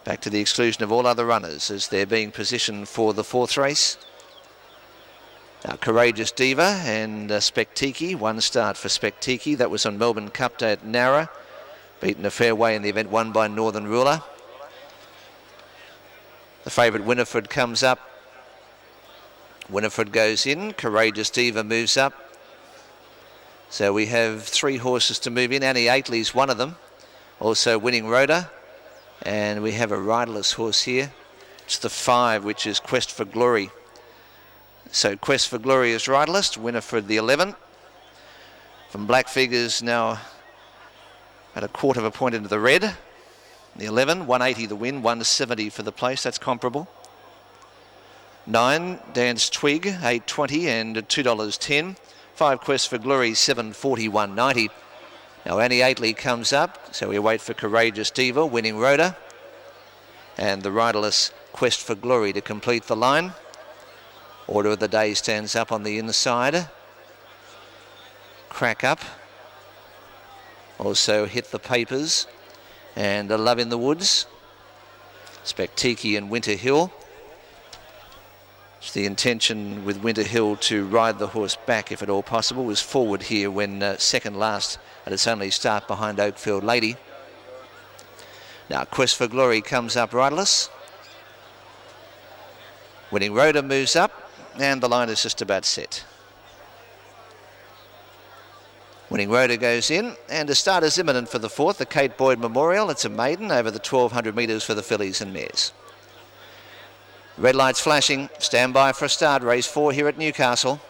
back to the exclusion of all other runners as they're being positioned for the fourth race. Now, Courageous Diva and Spectiki. One start for Spectiki. That was on Melbourne Cup Day at Nara. Beaten a fair way in the event, won by Northern Ruler. The favourite Winifred comes up. Winifred goes in. Courageous Diva moves up. So we have 3 horses to move in. Annie Aitley's one of them. Also Winning Rhoda. And we have a riderless horse here. It's the 5, which is Quest for Glory. So Quest for Glory is riderless. Winifred the 11. From black figures now at a quarter of a point into the red. The 11, 180 the win, 170 for the place. That's comparable. 9, Dance Twig, 8.20 and $2.10. 5, Quest for Glory, 7.40, 190. Now Annie Aitley comes up, so we wait for Courageous Diva, Winning Rhoda, and the riderless Quest for Glory to complete the line. Order of the Day stands up on the inside. Crack Up. Also Hit the Papers and Love in the Woods. Spectiki and Winter Hill. It's the intention with Winter Hill to ride the horse back if at all possible. Was forward here when second last at its only start behind Oakfield Lady. Now Quest for Glory comes up riderless. Winning Rhoda moves up and the line is just about set. Winning Rhoda goes in and a start is imminent for the fourth, the Kate Boyd Memorial. It's a maiden over the 1,200 metres for the fillies and mares. Red lights flashing, stand by for a start, race 4 here at Newcastle.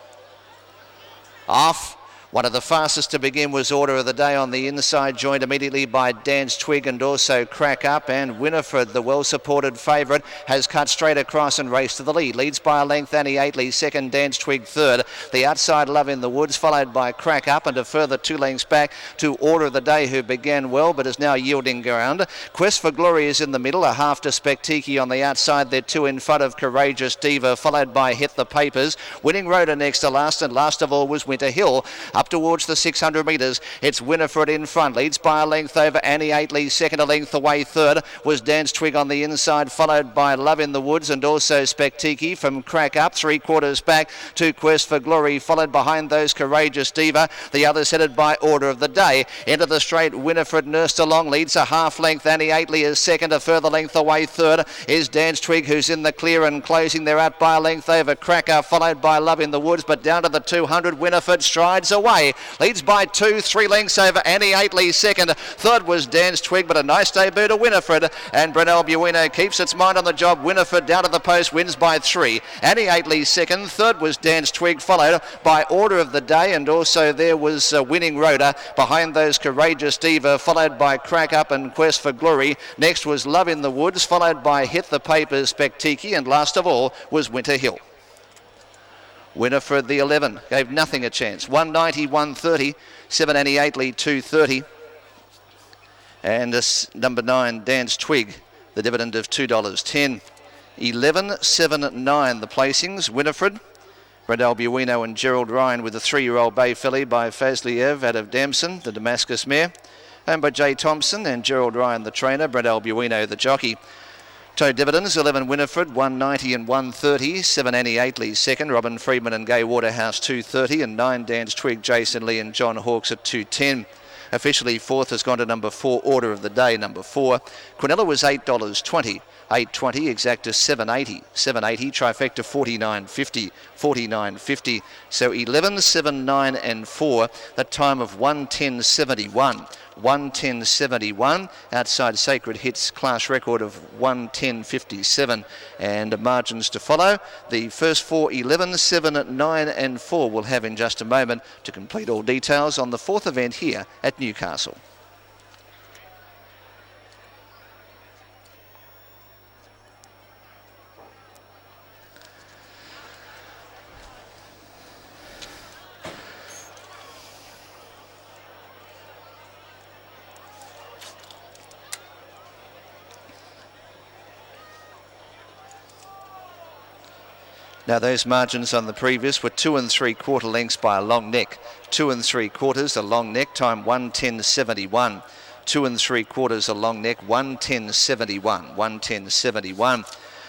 Off. One of the fastest to begin was Order of the Day on the inside, joined immediately by Dance Twig and also Crack Up. And Winifred, the well-supported favourite, has cut straight across and raced to the lead. Leads by a length Annie Aitley, second, Dance Twig third. The outside Love in the Woods, followed by Crack Up, and a further 2 lengths back to Order of the Day, who began well but is now yielding ground. Quest for Glory is in the middle, a half to Spectiki on the outside. They're 2 in front of Courageous Diva, followed by Hit the Papers. Winning Rhoda next to last, and last of all was Winter Hill. Up towards the 600 metres, it's Winifred in front, leads by a length over Annie Aitley, second a length away. Third was Dance Twig on the inside, followed by Love in the Woods and also Spectiki from Crack Up. 3/4 back to Quest for Glory, followed behind those Courageous Diva. The others headed by Order of the Day. Into the straight, Winifred nursed along, leads a half length. Annie Aitley is second, a further length away. Third is Dance Twig, who's in the clear and closing. They're out by a length over Crack Up, followed by Love in the Woods, but down to the 200, Winifred strides away. Leads by 2, 3 lengths over Annie Aitley second. Third was Dance Twig, but a nice debut to Winifred. And Brunel Buino keeps its mind on the job. Winifred down to the post, wins by 3. Annie Aitley second. Third was Dance Twig, followed by Order of the Day. And also there was Winning Rhoda. Behind those Courageous Diva, followed by Crack Up and Quest for Glory. Next was Love in the Woods, followed by Hit the Papers, Spectiki. And last of all was Winter Hill. Winifred the 11 gave nothing a chance. 190, 130. 7 Annie Aitley, 230. And this number 9 Dance Twig, the dividend of $2.10. 11, 7, 9 the placings. Winifred, Brendel Buino and Gerald Ryan with the 3-year-old bay filly by Fazliev out of Damson, the Damascus mare. And by Jay Thompson and Gerald Ryan the trainer, Brendel Buino the jockey. Total dividends, 11 Winifred, 190 and 130. 7 Annie Aitley second, Robin Freeman and Gay Waterhouse 230. And 9 Dance Twig, Jason Lee and John Hawkes at 210. Officially fourth has gone to number 4, Order of the Day, number 4. Quinella was $8.20. 8.20, exacta 7.80. 7.80, trifecta 49.50. 49.50. So 11, 7, 9 and 4. That time of 1:10.71. 1:10.71. Outside Sacred Hits class record of 1:10.57. And margins to follow. The first 4, 11, 7, 9 and 4 we'll have in just a moment to complete all details on the fourth event here at Newcastle. Now those margins on the previous were 2 3/4 lengths by a long neck. 2 3/4, a long neck, time 1:10.71. 2 3/4 a long neck, 110.71, 110.71.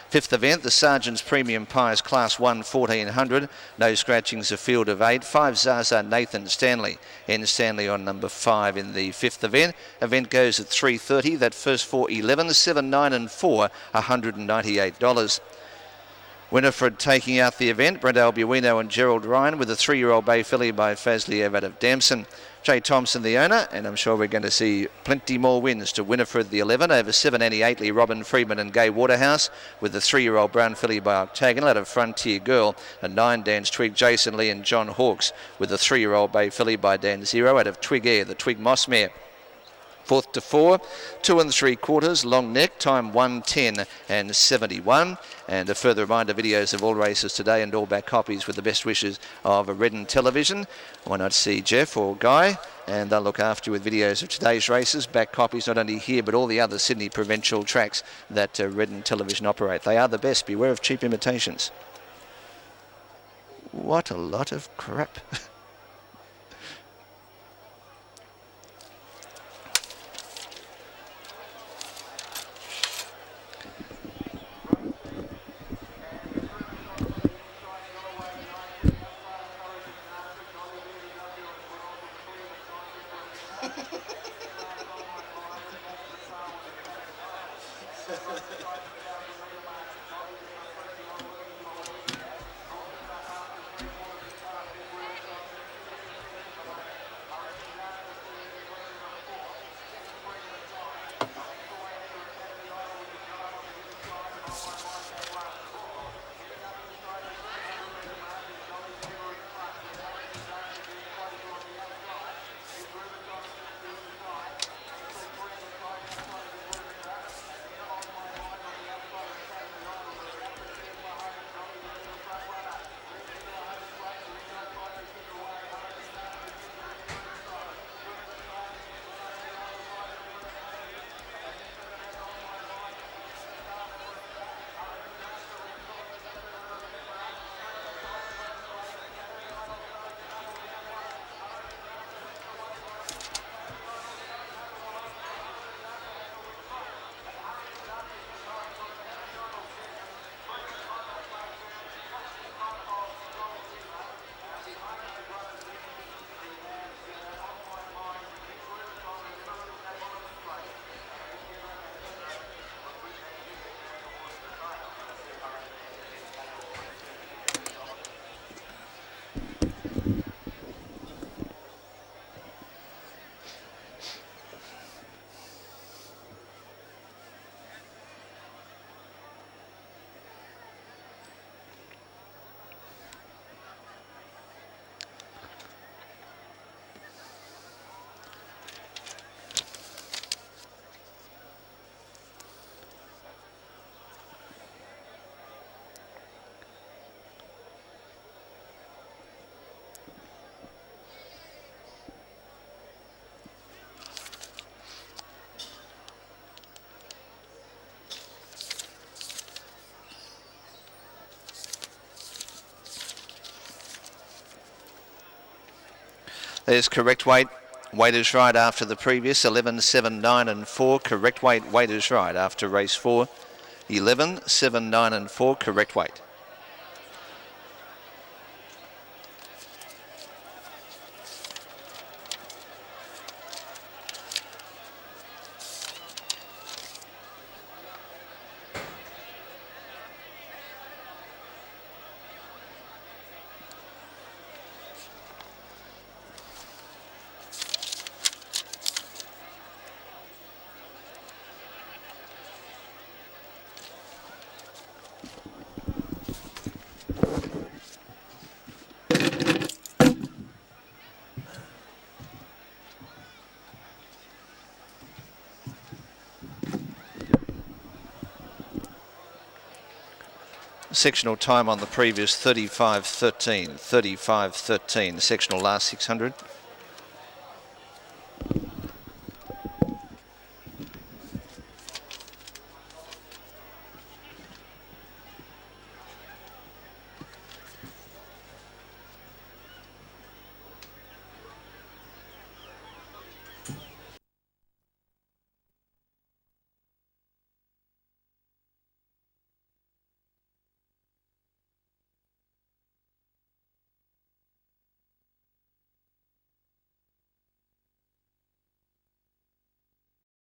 Fifth event, the Sergeant's Premium Pies Class 1, 1400. No scratchings, a field of 8. 5 Zaza Nathan Stanley. N Stanley on number 5 in the fifth event. Event goes at 3:30. That first 4 11, 7, 9 and 4, $198. Winifred taking out the event, Brent Albuino and Gerald Ryan, with a 3-year-old bay filly by Fazliev out of Damson. Jay Thompson, the owner, and I'm sure we're going to see plenty more wins to Winifred the 11 over 7 Annie Aitley, Robin Freeman and Gay Waterhouse, with the 3-year-old brown filly by Octagonal out of Frontier Girl, and 9 Dan's Twig, Jason Lee and John Hawkes, with the 3-year-old bay filly by Dan Zero out of Twig Air, the Twig Moss mare. Fourth to 4, 2 3/4, long neck, time 110.71. And a further reminder, videos of all races today and all back copies with the best wishes of Redden Television. Why not see Jeff or Guy? And they'll look after you with videos of today's races, back copies not only here but all the other Sydney provincial tracks that Redden Television operate. They are the best. Beware of cheap imitations. What a lot of crap. There's correct weight. Weight is right after the previous 11, 7, 9 and 4. Correct weight. Weight is right after race 4. 11, 7, 9 and 4. Correct weight. Sectional time on the previous 35.13, 35.13, sectional last 600.